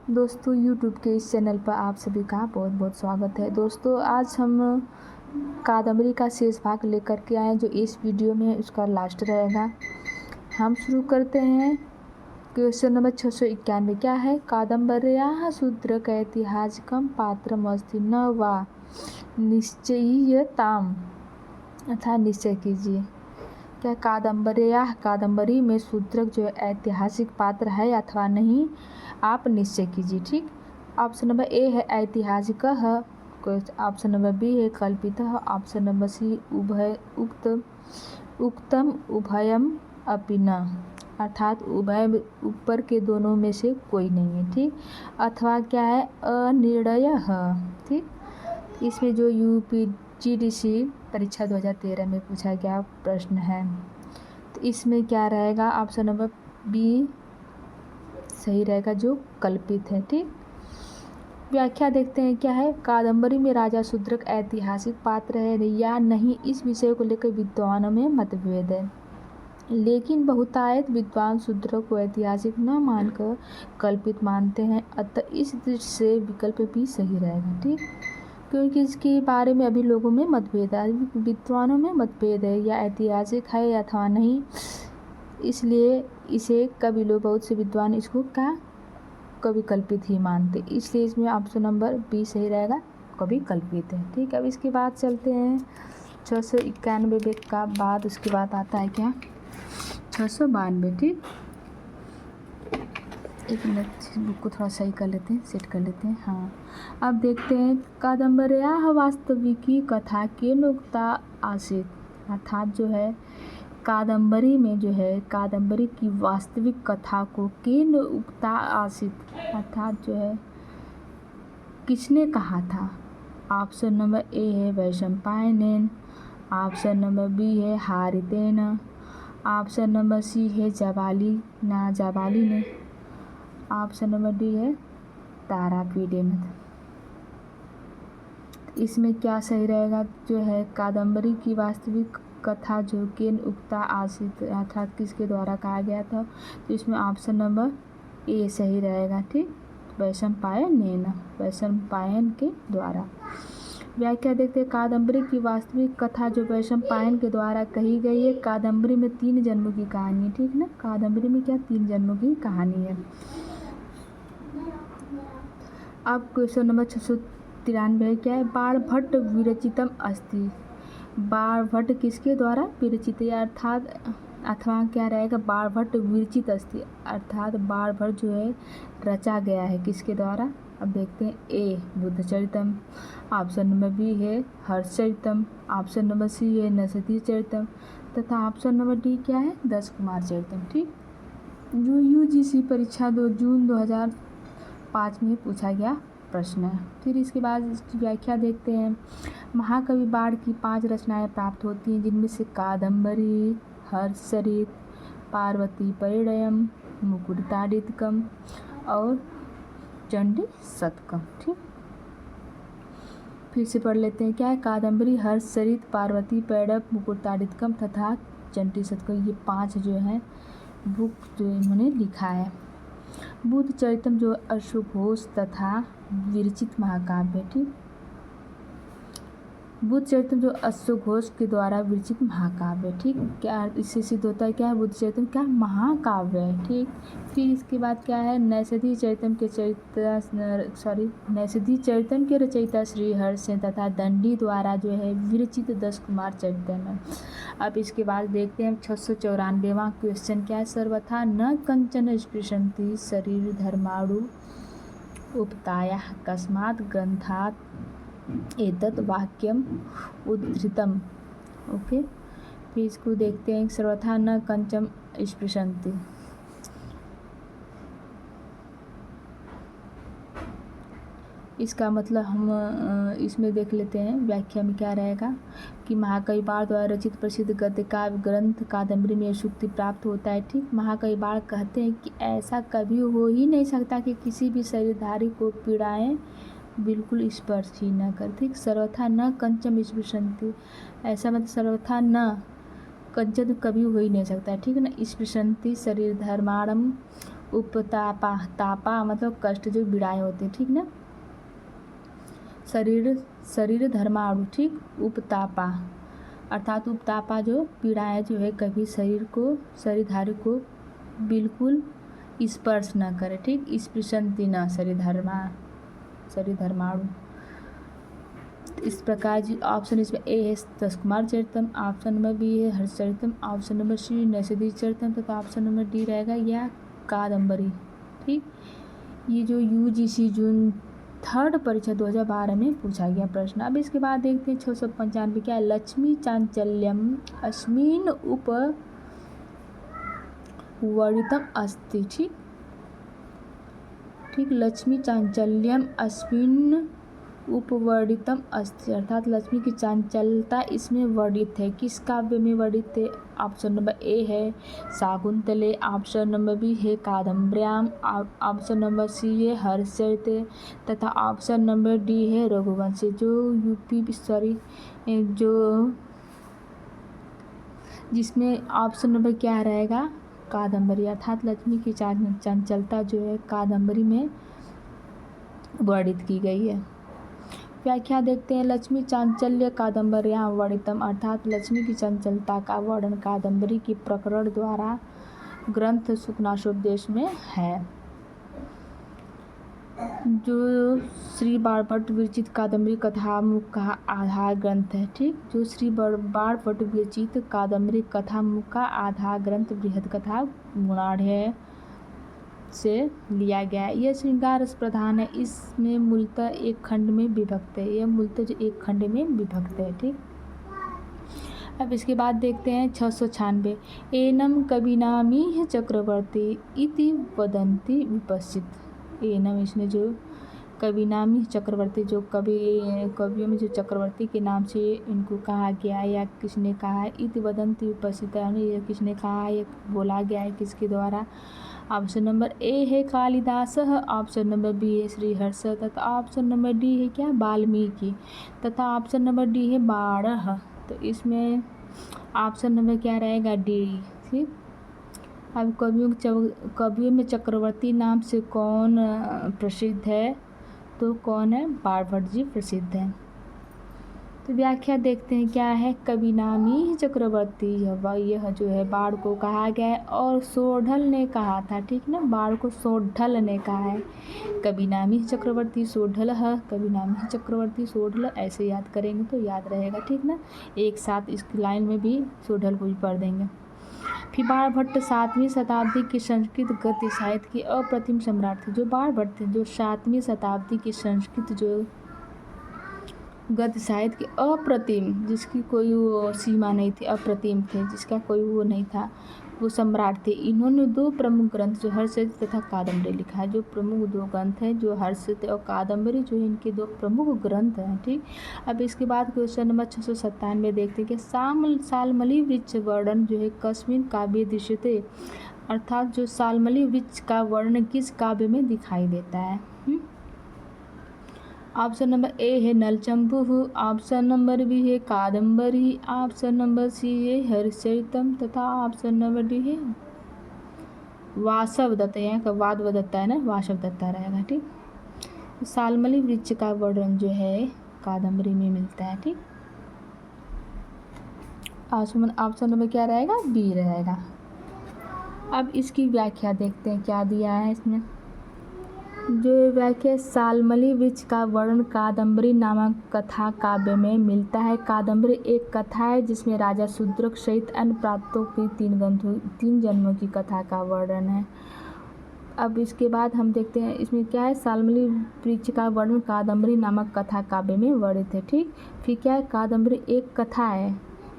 दोस्तों YouTube के इस चैनल पर आप सभी का बहुत बहुत स्वागत है। दोस्तों आज हम कादम्बरी का शेष भाग लेकर के आए जो इस वीडियो में उसका लास्ट रहेगा। हम शुरू करते हैं। क्वेश्चन नंबर 691 क्या है? कादम्बर्याः शूद्रकैतिहासिकं पात्रमस्ति न वा निश्चयीयताम्, अर्थात निश्चय कीजिए। क्या कादम्बरी में शूद्रक जो ऐतिहासिक पात्र है अथवा नहीं, आप निश्चय कीजिए। ठीक। ऑप्शन नंबर ए है ऐतिहासिकः, ऑप्शन नंबर बी है कल्पितः, ऑप्शन नंबर सी उक्तम उभयम अपि न, अर्थात उभय ऊपर के दोनों में से कोई नहीं है। ठीक। अथवा क्या है? अनिर्णयः। ठीक। इसमें जो UPGDC परीक्षा 2013 में पूछा गया प्रश्न है, तो इसमें क्या रहेगा? ऑप्शन नंबर बी सही रहेगा, जो कल्पित है। ठीक। व्याख्या देखते हैं क्या है? कादम्बरी में राजा शूद्रक ऐतिहासिक पात्र है या नहीं, इस विषय को लेकर विद्वानों में मतभेद है, लेकिन बहुतायत विद्वान शूद्रक को ऐतिहासिक न मानकर कल्पित मानते हैं। अतः इस दृष्टि से विकल्प भी सही रहेगा। ठीक। क्योंकि इसके बारे में अभी लोगों में मतभेद है, विद्वानों में मतभेद है, या ऐतिहासिक है अथवा नहीं, इसलिए इसे कभी लोग, बहुत से विद्वान इसको क्या कभी कल्पित ही मानते, इसलिए इसमें ऑप्शन नंबर बी सही रहेगा, कभी कल्पित है। ठीक। अब इसके बाद चलते हैं 691 का बाद, उसके बाद आता है क्या? 692। ठीक। एक मिनट, बुक को थोड़ा सही कर लेते हैं, सेट कर लेते हैं। हाँ, अब देखते हैं। कादम्बर्याः वास्तविकी कथा केन उक्ता आसीत्, अर्थात जो है कादम्बरी में जो है कादम्बरी की वास्तविक कथा को केन उक्ता आसीत्, अर्थात जो है किसने कहा था? ऑप्शन नंबर ए है वैशंपायनेन, ऑप्शन नंबर बी है हारितेन, ऑप्शन नंबर सी है जाबाली ने, ऑप्शन नंबर डी है तारापीडेन। इसमें क्या सही रहेगा? जो है कादम्बरी की वास्तविक कथा जो केन उक्ता आसीत्, अर्थात किसके द्वारा कहा गया था, तो इसमें ऑप्शन नंबर ए सही रहेगा। ठीक। वैशंपायन के द्वारा। व्याख्या देखते हैं। कादम्बरी की वास्तविक कथा जो वैशंपायन के द्वारा कही गई है। कादम्बरी में 3 जन्मों की कहानी है। ठीक ना, कादम्बरी में क्या 3 जन्मों की कहानी है। अब क्वेश्चन नंबर 693 क्या है? बाणभट्ट विरचितम अस्ति, बाणभट्ट किसके द्वारा विरचित है, अर्थात अथवा क्या रहेगा? बाणभट्ट विरचित अस्ति, अर्थात बाणभट्ट जो है रचा गया है, किसके द्वारा? अब देखते हैं। ए बुद्धचरितम, ऑप्शन नंबर बी है हर्षचरितम, ऑप्शन नंबर सी है नरसतीचरितम, तथा ऑप्शन नंबर डी क्या है? 10 कुमार चरितम। ठीक। जो UGC परीक्षा 2 जून 2005 में पूछा गया प्रश्न है। फिर इसके बाद इसकी व्याख्या देखते हैं। महाकवि बाण की 5 रचनाएं प्राप्त होती हैं, जिनमें से कादम्बरी, हर्षचरित, पार्वती परिणयम, मुकुटताडितकम और चंडी शतकम। ठीक। फिर से पढ़ लेते हैं। क्या है? कादम्बरी, हर्षचरित, पार्वती परिणयम, मुकुटताडितकम तथा चंडी शतकम, ये 5 जो है बुक जो इन्होंने लिखा है। बुद्धचरितम जो अश्वघोष तथा विरचित महाकाव्य। ठीक। बुद्धचरितम जो अश्वघोष के द्वारा विरचित महाकाव्य। ठीक। क्या इससे सिद्ध होता है? क्या है? बुद्धचरितम क्या महाकाव्य है। ठीक। फिर इसके बाद क्या है? नैषधि चरितम के रचयिता श्री हर्ष हैं तथा दंडी द्वारा जो है विरचित 10 कुमार चरितम है। अब इसके बाद देखते हैं 694वां क्वेश्चन क्या है? सर्वथा न कंचन स्पृशन्ति शरीर धर्माणु उपतायाः कस्मात् ग्रंथात् एतत् वाक्यम उद्धृतम। ओके। फिर इसको देखते हैं। सर्वथा न कंचम स्पृशन्ति, इसका मतलब हम इसमें देख लेते हैं। व्याख्या में क्या रहेगा कि महाकवि बाण द्वारा रचित प्रसिद्ध गद्य काव्य ग्रंथ कादम्बरी में शुक्ति प्राप्त होता है। ठीक। महाकवि बाण कहते हैं कि ऐसा कभी हो ही नहीं सकता कि किसी भी शरीरधारी को पीड़ाएं बिल्कुल स्पर्श ही न कर। ठीक। सर्वथा न कंचम स्पृशन्ति, ऐसा मतलब सर्वथा न कंचन कभी हो ही नहीं सकता। ठीक है ना। स्पृशन्ति शरीर धर्माणम उपतापा, तापा मतलब कष्ट जो पीड़ाएं होते, ठीक ना। शरीर धर्माणु, ठीक। उपतापा अर्थात उपतापा जो पीड़ाएं जो है कभी शरीरधारी को बिल्कुल स्पर्श न करे, ठीक। स्पृशंति न शरीरधर्माणु। इस प्रकार जी ऑप्शन इसमें ए है दस कुमार चरितम, ऑप्शन नंबर बी है हर्षचरितम, ऑप्शन नंबर सी नैषधि चरितम तथा ऑप्शन नंबर डी रहेगा या कादम्बरी, ठीक। ये जो यूजीसी जून 3rd परीक्षा 2012 में पूछा गया प्रश्न। अब इसके बाद देखते हैं 695 क्या है, लक्ष्मी चांचल्यम अस्मिन् उपवर्णितम अस्ति, ठीक। लक्ष्मी चांचल्यम अस्मिन् उपवर्णितम अस्ति अर्थात लक्ष्मी की चांचलता इसमें वर्णित है। किस काव्य में वर्णित है? ऑप्शन नंबर ए है शाकुंतले, ऑप्शन नंबर बी है कादम्बर्याम, ऑप्शन नंबर सी है हर्षचरिते तथा ऑप्शन नंबर डी है रघुवंशी। जिसमें ऑप्शन नंबर क्या रहेगा, कादम्बरी अर्थात लक्ष्मी की चांचलता जो है कादम्बरी में वर्णित की गई है। व्याख्या देखते हैं, लक्ष्मी चांचल्य कादम्बर्यां वर्णितम अर्थात लक्ष्मी की चंचलता का वर्णन कादम्बरी की प्रकरण द्वारा ग्रंथ शुकनाशोपदेश में है। जो श्री बाणभट्ट विरचित कादम्बरी कथामुख का आधार ग्रंथ है, ठीक। जो श्री बाणभट्ट विरचित कादम्बरी कथामुख का आधार ग्रंथ बृहद कथा गुणाढ़ से लिया गया है। यह श्रृंगार रस प्रधान है, इसमें मूलतः एक खंड में विभक्त है, यह मूलतः जो एक खंड में विभक्त है, ठीक। अब इसके बाद देखते हैं 696 एनम कविनामी चक्रवर्ती इति वदन्ति विपश्चित। एनम इसमें जो कविनामी चक्रवर्ती जो कवियों में जो चक्रवर्ती के नाम से इनको कहा गया है या किसने कहा है, इति वदन्ति विपश्चित ये किसने कहा है, ये बोला गया है किसके द्वारा। ऑप्शन नंबर ए है कालिदास, ऑप्शन नंबर बी है श्रीहर्ष तथा ऑप्शन नंबर डी है क्या वाल्मीकि तथा ऑप्शन नंबर डी है बाणः। तो इसमें ऑप्शन नंबर क्या रहेगा, डी, ठीक। अब कवियों में चक्रवर्ती नाम से कौन प्रसिद्ध है, तो कौन है, बाणभट्ट जी प्रसिद्ध हैं। तो व्याख्या देखते हैं क्या है, कविनामी चक्रवर्ती यह जो है बाण को कहा गया है और सोढ़ल ने कहा था, ठीक ना। बाण को सोढ़ल ने कहा है, कविनामी चक्रवर्ती सोढ़ल, कविनामी चक्रवर्ती सोढ़ल ऐसे याद करेंगे तो याद रहेगा, ठीक ना। एक साथ इस लाइन में भी सोढ़ल को भी पढ़ देंगे। फिर बाणभट्ट 7वीं शताब्दी की संस्कृत गद्य साहित्य के अप्रतिम सम्राट थे। जो बाणभट्ट थे जो 7वीं शताब्दी की संस्कृत जो गद्य साहित्य के अप्रतिम, जिसकी कोई वो सीमा नहीं थी, अप्रतिम थे, जिसका कोई वो नहीं था, वो सम्राट थे। इन्होंने 2 प्रमुख ग्रंथ जो हर्षचरित तथा कादम्बरी लिखा है। जो प्रमुख 2 ग्रंथ हैं जो हर्षचरित और कादम्बरी जो है इनके 2 प्रमुख ग्रंथ हैं, ठीक। अब इसके बाद क्वेश्चन नंबर 697 देखते हैं कि सालमली वृक्ष वर्णन जो है कस्मिन काव्य दृश्यते अर्थात जो सालमली वृक्ष का वर्णन किस काव्य में दिखाई देता है। ऑप्शन नंबर ए है नलचंपू, ऑप्शन नंबर बी है कादम्बरी, ऑप्शन नंबर सी है हर्षचरितम तथा ऑप्शन नंबर डी है वासवदत्ता। यहाँ का वादवदत्ता है ना, वासवदत्ता रहेगा, ठीक। सालमली वृक्ष का वर्णन जो है कादम्बरी में मिलता है, ठीक। ऑप्शन नंबर क्या रहेगा, बी रहेगा। अब इसकी व्याख्या देखते हैं क्या दिया है इसमें। जो व्याख्या सालमली वृक्ष का वर्णन कादम्बरी नामक कथा काव्य में मिलता है। कादम्बरी एक कथा है जिसमें राजा शूद्रक सहित अन्य प्रांतों की 3 जन्मों की कथा का वर्णन है। अब इसके बाद हम देखते हैं इसमें क्या है, सालमली वृक्ष का वर्णन कादम्बरी नामक कथा काव्य में वर्णित है, ठीक। फिर क्या है, कादम्बरी एक कथा है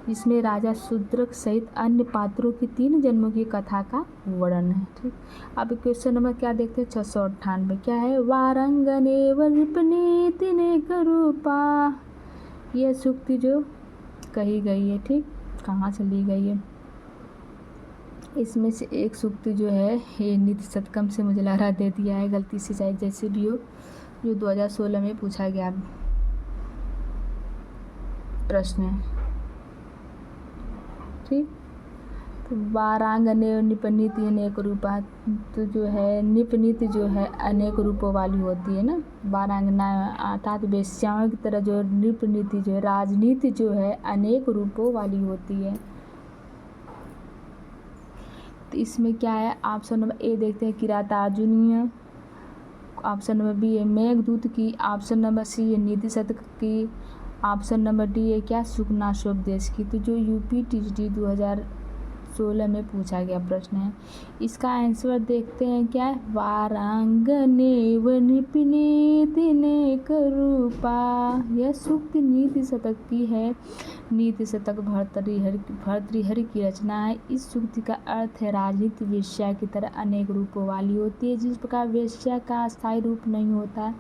जिसमें राजा शूद्रक सहित अन्य पात्रों की 3 जन्मों की कथा का वर्णन है, ठीक। अब क्वेश्चन नंबर क्या देखते हैं 698 क्या है, वारंगने वृपने तिनेक रूपा। यह सूक्ति जो कही गई है, ठीक, कहाँ से ली गई है, इसमें से एक सूक्ति जो है ये नित्य शतकम से मुझे लग रहा दे दिया है गलती से, चाहे जैसे भी हो, जो 2016 में पूछा गया प्रश्न है, ठीक। तो वारांगने निपनीत अनेक रूपा, तो जो है निपनीत जो है अनेक रूपों वाली होती है ना। वारांगना अर्थात वेश्याओं की तरह जो निपनीति जो है राजनीति जो है अनेक रूपों वाली होती है। तो इसमें क्या है, ऑप्शन नंबर ए देखते हैं किरातार्जुनीय, ऑप्शन नंबर बी है मेघदूत की, ऑप्शन नंबर सी है नीति शतक की, ऑप्शन नंबर डी है क्या शुकनाशोपदेश की। तो जो यूपीटीजीटी 2016 में पूछा गया प्रश्न है, इसका आंसर देखते हैं क्या है, वारांगने व निपनीत अनेक रूपा। यह सूक्त नीति शतक की है। नीति शतक भर्तृहरि की रचना है। इस सूक्ति का अर्थ है राजनीति वेश्या की तरह अनेक रूपों वाली होती है। जिस प्रकार वेश्या का अस्थायी रूप नहीं होता,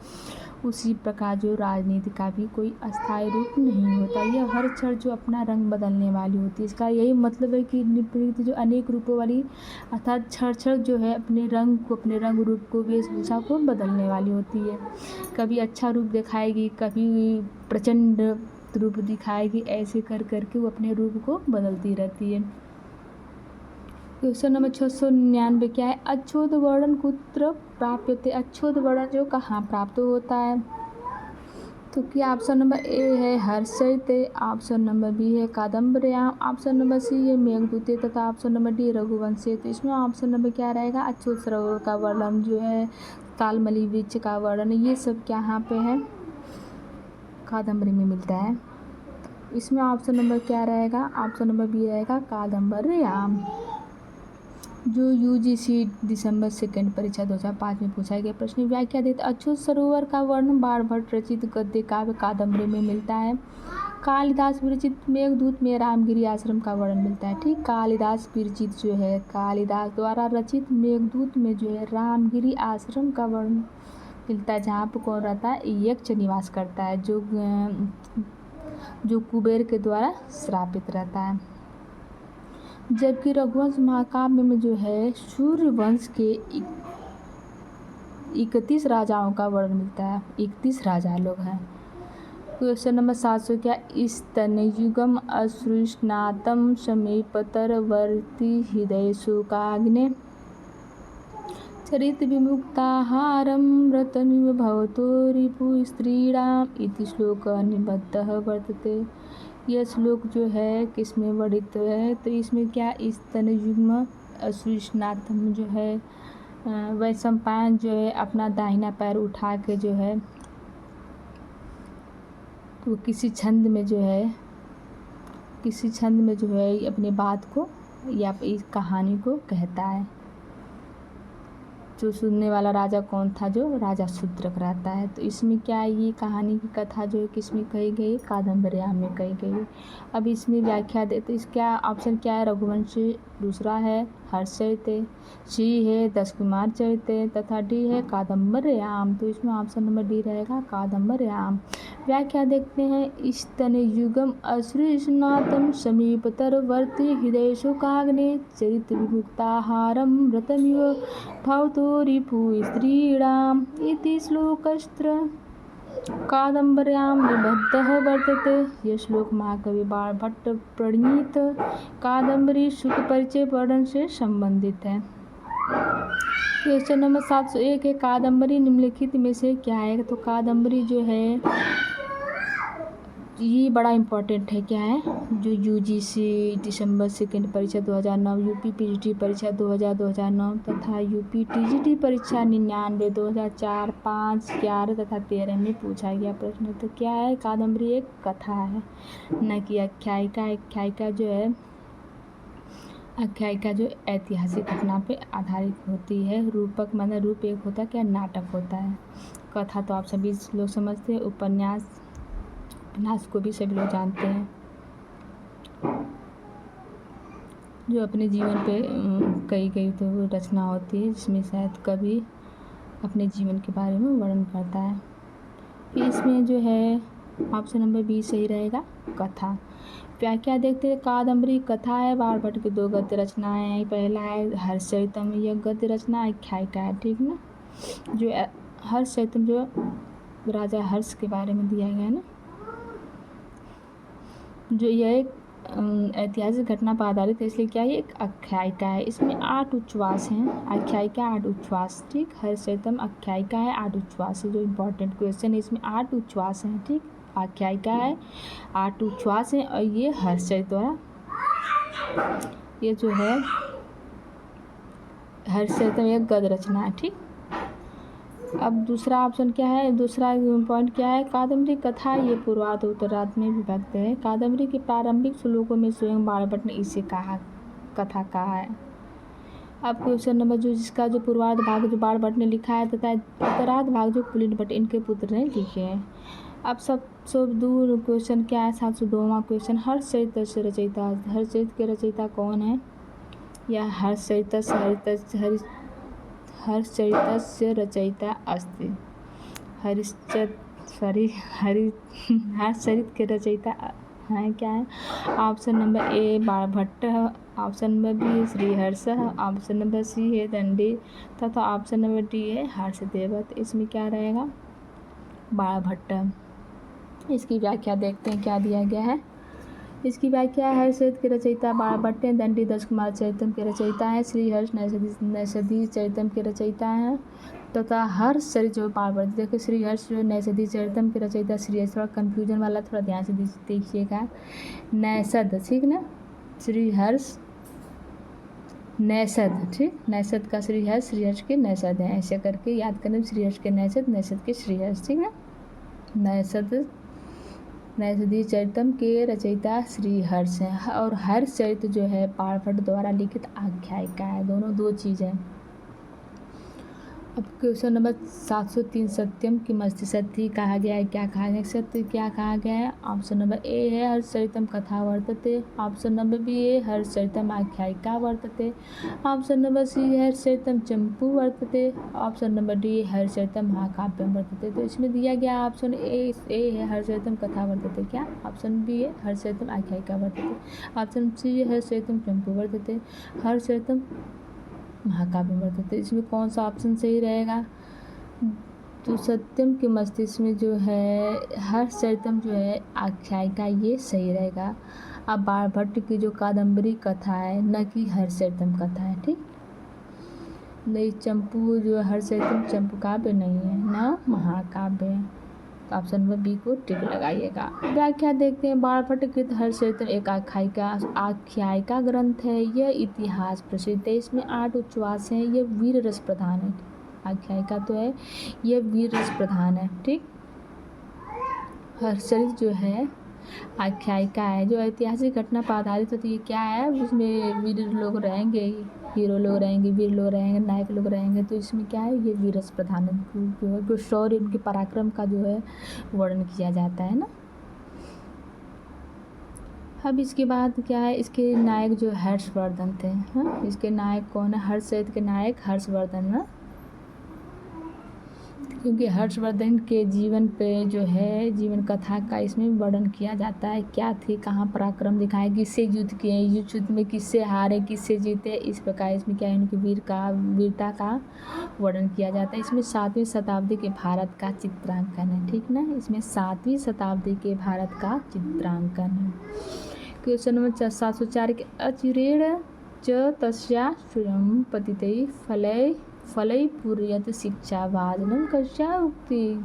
उसी प्रकार जो राजनीति का भी कोई अस्थायी रूप नहीं होता। यह हर क्षण जो अपना रंग बदलने वाली होती है। इसका यही मतलब है कि निपनीत जो अनेक रूपों वाली अर्थात क्षण जो है अपने रंग रूप को वेशभूषा को बदलने वाली होती है। कभी अच्छा रूप दिखाएगी, कभी प्रचंड रूप दिखाएगी, ऐसे कर करके वो अपने रूप को बदलती रहती है। क्वेश्चन नंबर 699 क्या है, अच्छोद वर्णन कुत्र प्राप्यते। अच्छोद वर्णन जो कहाँ प्राप्त होता है, तो क्या ऑप्शन नंबर ए है हर्षयते, ऑप्शन नंबर बी है कादम्बर्याम, ऑप्शन नंबर सी है मेघदूते तथा ऑप्शन नंबर डी रघुवंशे। तो इसमें ऑप्शन नंबर क्या रहेगा, अच्छोद सरोवर का वर्णन जो है, तालमली वृक्ष का वर्णन, ये सब यहाँ पे है कादम्बरी में मिलता है। इसमें ऑप्शन नंबर क्या रहेगा, ऑप्शन नंबर बी रहेगा कादम्बर्याम। जो यूजीसी दिसंबर 2 परीक्षा 2005 में पूछा गया प्रश्न। व्याख्या देते, अच्छोद सरोवर का वर्णन बाणभट्ट रचित गद्य काव्य कादम्बरी में मिलता है। कालिदास विरचित मेघदूत में रामगिरी आश्रम का वर्णन मिलता है। ठीक, कालिदास विरचित जो है कालिदास द्वारा रचित मेघदूत में जो है रामगिरी आश्रम का वर्णन मिलता है, जहाँ पर कौन रहता है, यक्ष निवास करता है, जो कुबेर के द्वारा श्रापित रहता है। जबकि रघुवंश महाकाव्य में जो है सूर्यवंश के 31 राजाओं का वर्णन मिलता है। 31 राजा लोग हैं। क्वेश्चन नंबर 700 क्या, स्तनयुगम असृष्णातम समीपतरवर्ती हृदय शोकाग्ने चरित विमुक्ताहारम व्रतमिव भवतो रिपु स्त्रीणाम इति श्लोक निबद्धः वर्तते। यह श्लोक जो है किसमें वर्णित है, तो इसमें क्या स्तनयुग्म असृष्णातम जो है वैशंपायन जो है अपना दाहिना पैर उठा के जो है तो किसी छंद में जो है अपनी बात को या इस कहानी को कहता है। जो सुनने वाला राजा कौन था, जो राजा शूद्रक रहता है। तो इसमें क्या है, ये कहानी की कथा जो है किसमें कही गई, कादम्बर्याम में कही गई। अब इसमें व्याख्या दे, तो इसका ऑप्शन क्या है, रघुवंश, दूसरा है हर्षयते, सी है दश कुमार चरिते तथा डी है कादम्बर्याम। तो इसमें ऑप्शन नंबर डी रहेगा कादम्बर्याम। व्याख्या देखते हैं, स्तनयुगम असृष्णातम समीपतरवर्ती हृदय शोकाग्ने चरित विमुक्ताहारम व्रतमिव भवतो रिपु स्त्रीणाम इति श्लोकस्त्र कादम्बर्याम निबद्धः वर्तते। यह श्लोक महाकवि बाणभट्ट प्रणीत कादम्बरी शुक परिचय वर्णन से संबंधित है। क्वेश्चन नंबर 701 है, कादम्बरी निम्नलिखित में से क्या है, तो कादम्बरी जो है ये बड़ा इम्पोर्टेंट है, क्या है, जो यूजीसी दिसंबर 2 परीक्षा 2009, यूपी पीजीटी परीक्षा 2009 तथा यूपी टीजीटी परीक्षा 99 2004 5 11 तथा 13 में पूछा गया प्रश्न। तो क्या है, कादम्बरी एक कथा है, न कि आख्यायिका। आख्यायिका जो ऐतिहासिक घटना पे आधारित होती है। रूपक मतलब रूप एक होता है, क्या नाटक होता है। कथा तो आप सभी लोग समझते हैं। उपन्यास को भी सभी लोग जानते हैं, जो अपने जीवन पे कई तो रचना होती है, जिसमें शायद कवि अपने जीवन के बारे में वर्णन करता है। फिर इसमें जो है ऑप्शन नंबर बी सही रहेगा, कथा। व्याख्या देखते हैं, कादम्बरी कथा है। बाणभट्ट की 2 गद्य रचनाएं हैं। पहला है हर्षचरितम, यह गद्य रचना आख्यायिका है, ठीक ना। जो हर्षचरितम जो राजा हर्ष के बारे में दिया गया है ना, जो यह एक ऐतिहासिक घटना पर आधारित है, इसलिए क्या है, एक आख्यायिका है। इसमें 8 उच्छ्वास हैं, आख्यायिका 8 उच्छ्वास, ठीक। हर्षचरितम आख्यायिका है, 8 उच्छ्वास है, जो इम्पोर्टेंट क्वेश्चन है। इसमें 8 उच्छ्वास हैं, ठीक। आख्यायिका है, 8 उच्छ्वास हैं, और ये हर्षचरित द्वारा, ये जो है हर्षचरितम एक गद्य रचना है, ठीक। अब दूसरा ऑप्शन क्या है, दूसरा पॉइंट क्या है, कादम्बरी कथा ये पूर्वार्ध उत्तरार्ध में विभक्त है। कादम्बरी के प्रारंभिक श्लोकों में स्वयं बाणभट्ट ने इसे कथा कहा है। अब क्वेश्चन नंबर जो जिसका जो पूर्वार्ध भाग जो बाणभट्ट ने लिखा है तथा उत्तरार्ध भाग जो पुलिन भट्ट इनके पुत्र ने लिखे हैं। अब सबसे दूर क्वेश्चन क्या है, 702वां क्वेश्चन, हर्षचरित से रचयिता, हर्षचरित के रचयिता कौन है, या हर्षचरितस्य रचयिता अस्ति, हर्षचरित के रचयिता हैं क्या है। Option number A Banabhatta, option number B Shriharsha, option number C है दंडी, तथा ऑप्शन नंबर डी है हर्षदेव। तो इसमें क्या रहेगा, बाणभट्ट। इसकी व्याख्या देखते हैं क्या दिया गया है। इसकी व्याख्या है, हर्षचरित के रचयिता बाणभट्ट हैं, दंडी दश कुमार चरितम के रचयिता हैं, श्रीहर्ष नैषधि चरितम के रचयिता हैं, तथा हर्षचरित जो बाणभट्ट, देखो श्रीहर्ष जो नैषधि चरितम के रचयिता श्रीहर्ष, थोड़ा कन्फ्यूजन वाला, थोड़ा ध्यान से देखिएगा। नैषध, ठीक ना, श्रीहर्ष नैषध, ठीक, नैषध का श्रीहर्ष, श्रीहर्ष के नैषध हैं, ऐसे करके याद करना, श्रीहर्ष के नैषध, नैषध के श्रीहर्ष, ठीक ना। नैषधि चरितम के रचयिता श्रीहर्ष हैं, और हर्षचरित जो है बाणभट्ट द्वारा लिखित आख्यायिका है, दोनों दो चीज़ हैं। अब क्वेश्चन नंबर 703, सत्यम किम अस्ति, सत्य कहा गया है, क्या कहा गया, सत्य क्या कहा गया है। ऑप्शन नंबर ए है हर्षचरितम कथा वर्तते, ऑप्शन नंबर बी है हर्षचरितम आख्यायिका वर्तते, ऑप्शन नंबर सी है हर्षचरितम चंपू वर्तते, ऑप्शन नंबर डी हर्षचरितम महाकाव्यम वर्तते। तो इसमें दिया गया ऑप्शन ए है हर्षचरितम कथा वर्तते, क्या, ऑप्शन बी है हर्षचरितम आख्यायिका वर्तते, ऑप्शन सी है हर्षचरितम चंपू वर्तते, हर्षचरितम महाकाव्य वर्तते। इसमें कौन सा ऑप्शन सही रहेगा, तो सत्यम के मस्तिष्क में जो है हर्षचरितम जो है आख्यायिका, ये सही रहेगा। अब बाणभट्ट की जो कादम्बरी कथा है, न कि हर्षचरितम कथा है, ठीक। नहीं, चंपू जो हर्षचरितम चंपू काव्य नहीं है, न महाकाव्य। ऑप्शन नंबर बी को टिक लगाइएगा। व्याख्या देखते हैं, बाणभट्ट कृत हर्षचरितम एक आख्यायिका ग्रंथ है, यह इतिहास प्रसिद्ध है, इसमें 8 उच्छ्वास हैं, यह वीर रस प्रधान है। आख्यायिका तो है, यह वीर रस प्रधान है, ठीक। हर्षचरित जो है आख्यायिका है, जो ऐतिहासिक घटना पर आधारित होती है, क्या है, उसमें वीर लोग रहेंगे, हीरो लोग रहेंगे, वीर लोग रहेंगे, नायक लोग रहेंगे, तो इसमें क्या है, ये वीरस प्रधान जो शौर्य उनके पराक्रम का जो है वर्णन किया जाता है ना। अब इसके बाद क्या है, इसके नायक जो हर्षवर्धन थे, हाँ, इसके नायक कौन है, हर्षचरित के नायक हर्षवर्धन ना, क्योंकि हर्षवर्धन के जीवन पे जो है जीवन कथा का इसमें वर्णन किया जाता है, क्या थे, कहाँ पराक्रम दिखाए, किससे युद्ध किए, युद्ध में किससे हारे, किससे जीते, इस प्रकार इसमें क्या है, उनकी वीरता का वर्णन किया जाता है। इसमें 7वीं शताब्दी के भारत का चित्रांकन है, ठीक ना, इसमें 7वीं शताब्दी के भारत का चित्रांकन है। क्वेश्चन नंबर 704 के अचिरेण च तस्या स्वयं पतितै फलै पूर्यत शिक्षा वादनम कस्या उक्ति।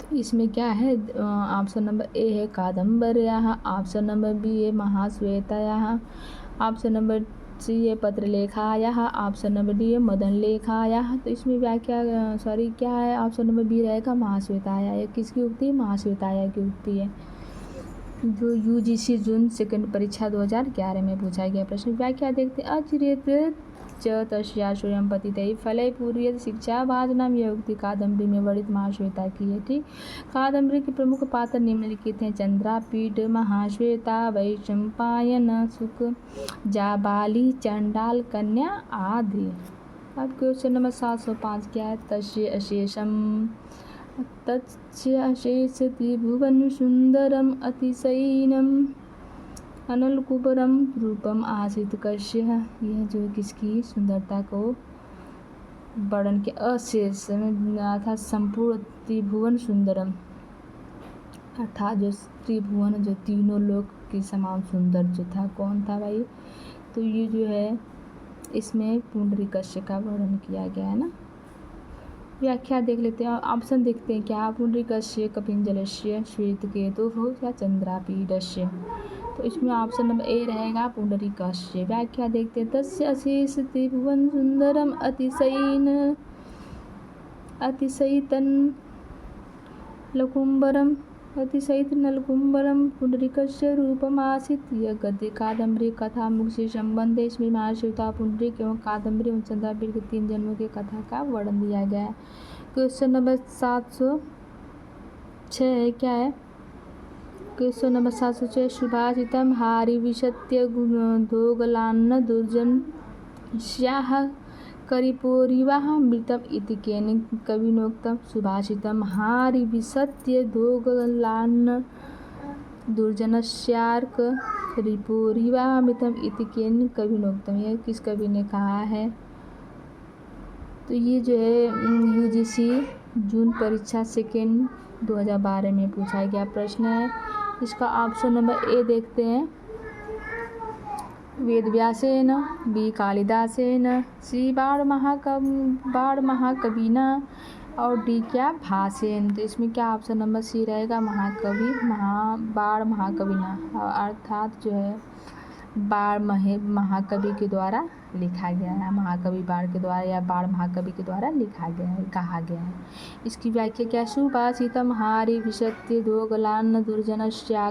तो इसमें क्या है, ऑप्शन नंबर ए है कादम्बर्याः, ऑप्शन नंबर बी है महाश्वेतायाः, ऑप्शन नंबर सी है पत्रलेखायाः, ऑप्शन नंबर डी है मदन लेखायाः। तो इसमें व्याख्या क्या है, ऑप्शन नंबर बी रहेगा महाश्वेताया। किसकी उक्ति है, महाश्वेताया की उक्ति है, जो यूजीसी जून सेकंड परीक्षा 2011 में पूछा गया प्रश्न। व्याख्या देखते हैं, अचिरेत च तस्या स्वयं पतितै फलै पूर्यत शिक्षा वादनम, यह उक्ति कादम्बरी में वर्णित महाश्वेता की है, ठीक। कादम्बरी के प्रमुख पात्र निम्नलिखित हैं, चंद्रापीठ, महाश्वेता, वैशंपायन, शुक, जाबाली, चंडाल कन्या आदि। अब क्वेश्चन नंबर 705 क्या है, तस्य अशेषम तच्च त्रिभुवन सुंदरम अतिशयिनम अनलकुबरम रूपम आसीत कस्य, यह जो किसकी सुंदरता को वर्णन के अशेष अर्थात संपूर्ण त्रिभुवन सुंदरम अर्थात जो त्रिभुवन, जो तीनों लोक के समान सुंदर जो था, कौन था भाई? तो ये जो है इसमें पुंडरीकस्य का वर्णन किया गया है ना। व्याख्या देख लेते हैं, ऑप्शन देखते हैं क्या? पुंडरीकस्य कपिंजलस्य श्वेतकेतुः या चंद्रापीडस्य। तो इसमें ऑप्शन नंबर ए रहेगा पुंडरीकस्य। व्याख्या देखते हैं, तस्य अशेष त्रिभुवन सुंदरम अतिशयितन लकुंबरम अतिशयित नलकुंबरम पुंडरीकस्य रूपमासीत। यह गद्य कादम्बरी कथा मुख से संबंध है। इसमें महाशिवता, पुंडरीक एवं कादम्बरी एवं चंद्रापीठ के 3 जन्मों की कथा का वर्णन दिया गया है। क्वेश्चन नंबर 706 है, क्या है? क्वेश्चन नंबर 706, सुभाषितम हारिविशत्य दोगलान्न दुर्जन स्याह करिपोरिवाह मृतम इति केन कविनोक्तम। सुभाषितम हारिविशत्य दोगलान्न दुर्जनस्यार्क करिपोरिवाह मृतम इति केन कविनोक्तम। यह किस कवि ने कहा है? तो ये जो है यूजीसी जून परीक्षा सेकेंड 2012 में पूछा गया प्रश्न है। इसका ऑप्शन नंबर ए देखते हैं, वेदव्यासेन, बी कालिदासेन, सी बाण महाकविना और डी क्या? भासेन। तो इसमें क्या ऑप्शन नंबर सी रहेगा? बाण महाकविना, अर्थात जो है बाण महाकवि के द्वारा लिखा गया है। महाकवि बाण के द्वारा या बाण महाकवि के द्वारा लिखा गया है, कहा गया है। इसकी व्याख्या क्या? सुभाषितम हारिविशत्य दोगलान्न दुर्जनस्या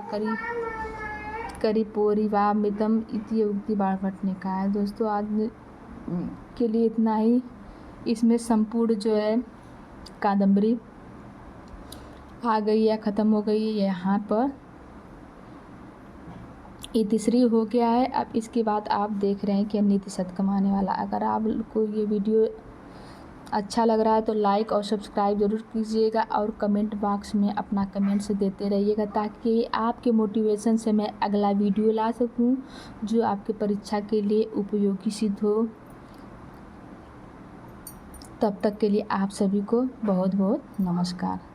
करिपोरिवाह मृतम इति उक्ति बाणभट्ट ने कहा है। दोस्तों आज के लिए इतना ही। इसमें संपूर्ण जो है कादम्बरी आ गई या ख़त्म हो गई है, यहाँ पर ये तीसरी हो गया है। अब इसके बाद आप देख रहे हैं कि नीति शतक कमाने वाला। अगर आपको ये वीडियो अच्छा लग रहा है तो लाइक और सब्सक्राइब ज़रूर कीजिएगा और कमेंट बॉक्स में अपना कमेंट्स देते रहिएगा, ताकि आपके मोटिवेशन से मैं अगला वीडियो ला सकूं जो आपके परीक्षा के लिए उपयोगी सिद्ध हो। तब तक के लिए आप सभी को बहुत बहुत नमस्कार।